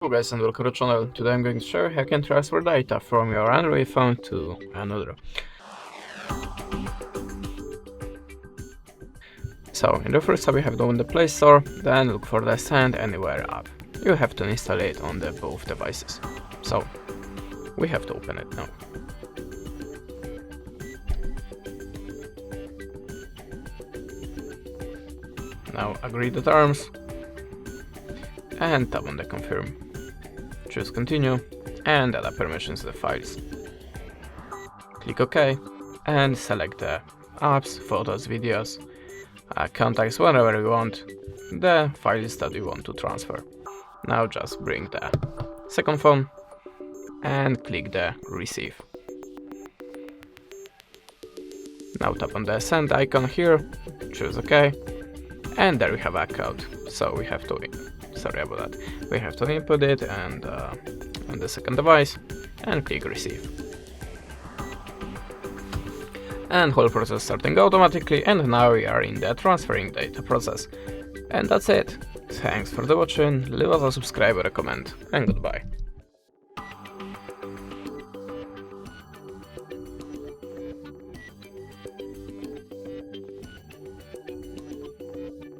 Hello guys and welcome to the channel. Today I'm going to show you how you can transfer data from your Android phone to another. So in the first step you have to open the Play Store, then look for the Send Anywhere app. You have to install it on both devices. So we have to open it now. Now agree the terms and tap on the confirm. Choose continue and add permissions to the files. Click OK and select the apps, photos, videos, contacts, whatever you want, the files that you want to transfer. Now just bring the second phone and click the receive. Now tap on the send icon here, choose OK, and there we have a code. So we have to we have to input it and on the second device and click receive. And whole process starting automatically, and now we are in the transferring data process. And that's it. Thanks for the watching, leave us a subscribe or a comment, and goodbye.